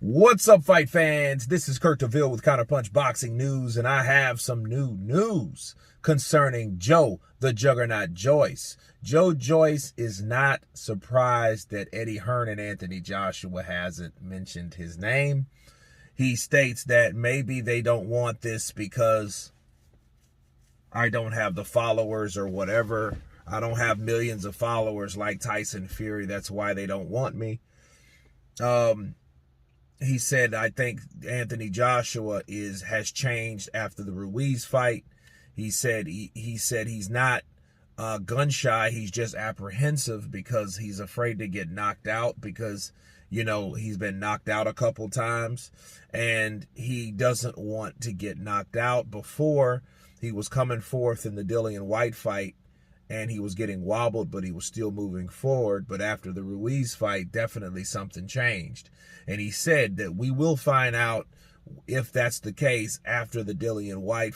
What's up, fight fans? This is Kurt DeVille with Counterpunch Boxing News, and I have some new news concerning Joe the Juggernaut Joyce. Joe Joyce is not surprised that Eddie Hearn and Anthony Joshua hasn't mentioned his name. He states that maybe they don't want this because I don't have the followers or whatever. I don't have millions of followers like Tyson Fury. That's why they don't want me. He said, I think Anthony Joshua has changed after the Ruiz fight. He said he's not gun shy. He's just apprehensive because he's afraid to get knocked out because, you know, he's been knocked out a couple times and he doesn't want to get knocked out. Before, he was coming forth in the Dillian White fight and he was getting wobbled, but he was still moving forward. But after the Ruiz fight, definitely something changed. And he said that we will find out if that's the case after the Dillian White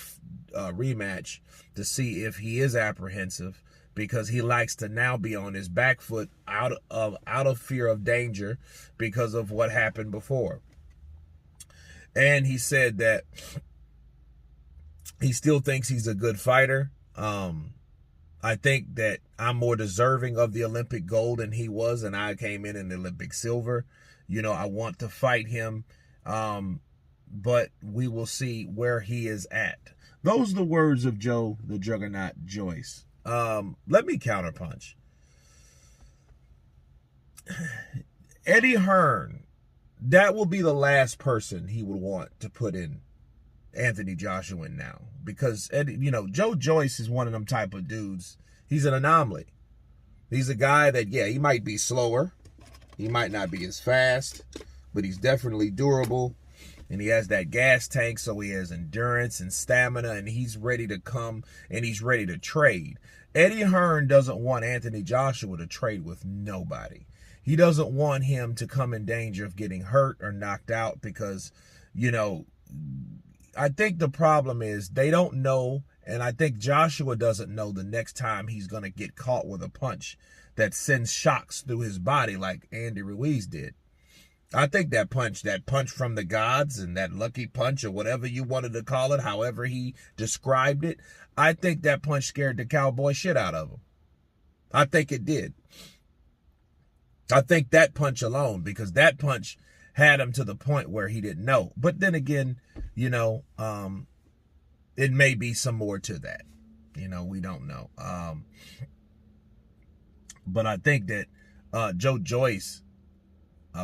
rematch to see if he is apprehensive, because he likes to now be on his back foot out of fear of danger because of what happened before. And he said that he still thinks he's a good fighter. I think that I'm more deserving of the Olympic gold than he was, and I came in the Olympic silver. You know, I want to fight him, but we will see where he is at. Those are the words of Joe the Juggernaut Joyce. Let me counterpunch. Eddie Hearn, that will be the last person he would want to put in Anthony Joshua in now, because Eddie, you know, Joe Joyce is one of them type of dudes. He's an anomaly. He's a guy that, yeah, he might be slower, he might not be as fast, but he's definitely durable, and he has that gas tank, so he has endurance and stamina, and he's ready to come and he's ready to trade. Eddie Hearn doesn't want Anthony Joshua to trade with nobody. He doesn't want him to come in danger of getting hurt or knocked out because, you know, I think the problem is they don't know, and I think Joshua doesn't know the next time he's going to get caught with a punch that sends shocks through his body like Andy Ruiz did. I think that punch from the gods, and that lucky punch, or whatever you wanted to call it, however he described it, I think that punch scared the cowboy shit out of him. I think it did. I think that punch alone, because that punch had him to the point where he didn't know. But then again, you know, it may be some more to that. You know, we don't know. But I think that Joe Joyce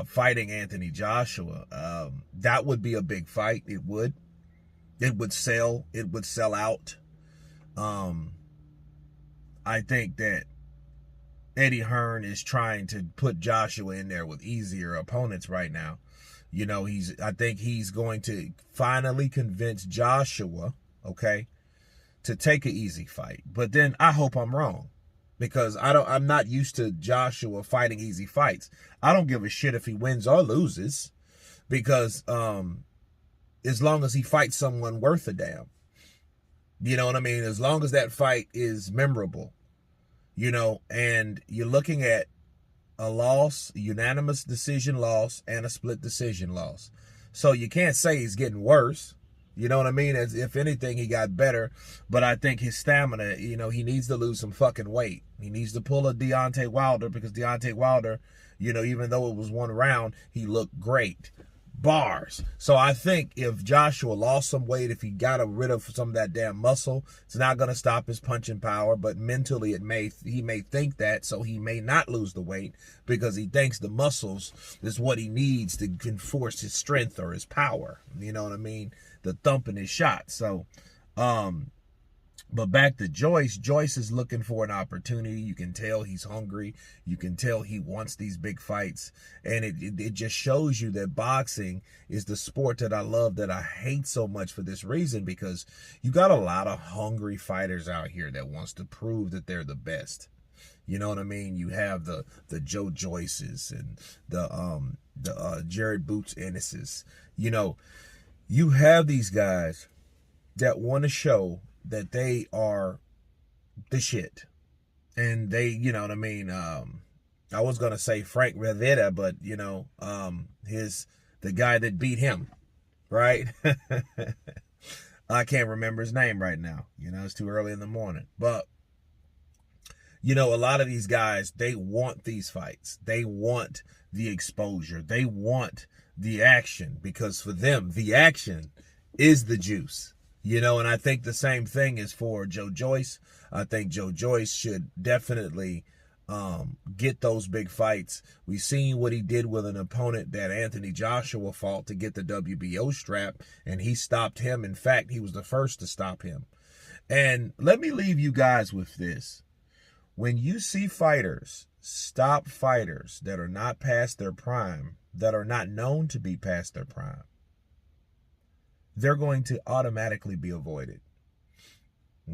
fighting Anthony Joshua, that would be a big fight. It would. It would sell. It would sell out. I think that Eddie Hearn is trying to put Joshua in there with easier opponents right now. You know, I think he's going to finally convince Joshua, okay, to take an easy fight. But then I hope I'm wrong, because I'm not used to Joshua fighting easy fights. I don't give a shit if he wins or loses, because as long as he fights someone worth a damn. You know what I mean? As long as that fight is memorable. You know, and you're looking at a loss, a unanimous decision loss, and a split decision loss. So you can't say he's getting worse. You know what I mean? As if anything, he got better. But I think his stamina, you know, he needs to lose some fucking weight. He needs to pull a Deontay Wilder, because Deontay Wilder, you know, even though it was one round, he looked great. Bars. So I think if Joshua lost some weight, if he got rid of some of that damn muscle, it's not going to stop his punching power, but mentally he may think that, so he may not lose the weight because he thinks the muscles is what he needs to enforce his strength or his power. You know what I mean? The thump in his shot. So, but back to Joyce. Joyce is looking for an opportunity. You can tell he's hungry. You can tell he wants these big fights. And it just shows you that boxing is the sport that I love, that I hate so much for this reason, because you got a lot of hungry fighters out here that wants to prove that they're the best. You know what I mean? You have the Joe Joyces and the Jared Boots Ennises. You know, you have these guys that want to show that they are the shit. And they, you know what I mean, I was going to say Frank Rivera, but, you know, his the guy that beat him, right? I can't remember his name right now. You know, it's too early in the morning. But, you know, a lot of these guys, they want these fights. They want the exposure. They want the action, because for them, the action is the juice. You know, and I think the same thing is for Joe Joyce. I think Joe Joyce should definitely get those big fights. We've seen what he did with an opponent that Anthony Joshua fought to get the WBO strap, and he stopped him. In fact, he was the first to stop him. And let me leave you guys with this. When you see fighters stop fighters that are not past their prime, that are not known to be past their prime, they're going to automatically be avoided.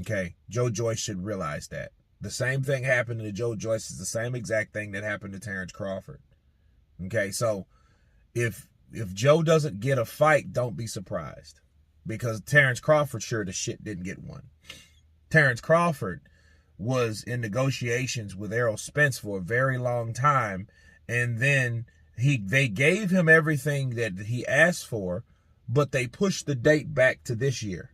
Okay? Joe Joyce should realize that. The same thing happened to Joe Joyce is the same exact thing that happened to Terrence Crawford. Okay? So, if Joe doesn't get a fight, don't be surprised. Because Terrence Crawford sure the shit didn't get one. Terrence Crawford was in negotiations with Errol Spence for a very long time, and then they gave him everything that he asked for, but they pushed the date back to this year.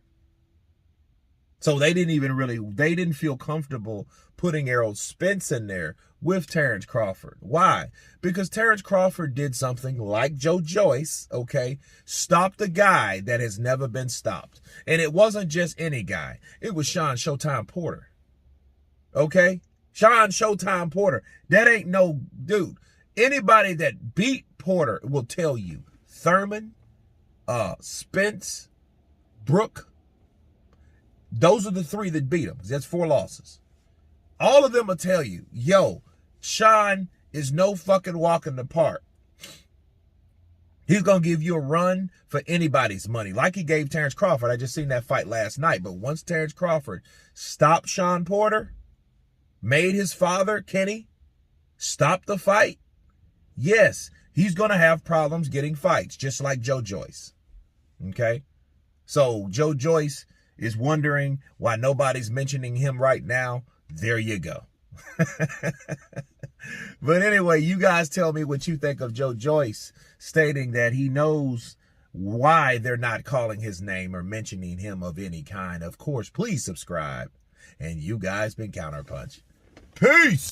So they didn't feel comfortable putting Errol Spence in there with Terrence Crawford. Why? Because Terrence Crawford did something like Joe Joyce, okay? Stopped a guy that has never been stopped. And it wasn't just any guy. It was Sean Showtime Porter. Okay? Sean Showtime Porter. That ain't no dude. Anybody that beat Porter will tell you. Thurman, Spence, Brook, those are the three that beat him. That's 4 losses. All of them will tell you, yo, Sean is no fucking walk in the park. He's going to give you a run for anybody's money, like he gave Terrence Crawford. I just seen that fight last night. But once Terrence Crawford stopped Sean Porter, made his father, Kenny, stop the fight, yes, he's going to have problems getting fights, just like Joe Joyce. Okay? So Joe Joyce is wondering why nobody's mentioning him right now. There you go. But anyway, you guys tell me what you think of Joe Joyce stating that he knows why they're not calling his name or mentioning him of any kind. Of course, please subscribe. And you guys been Counterpunch. Peace!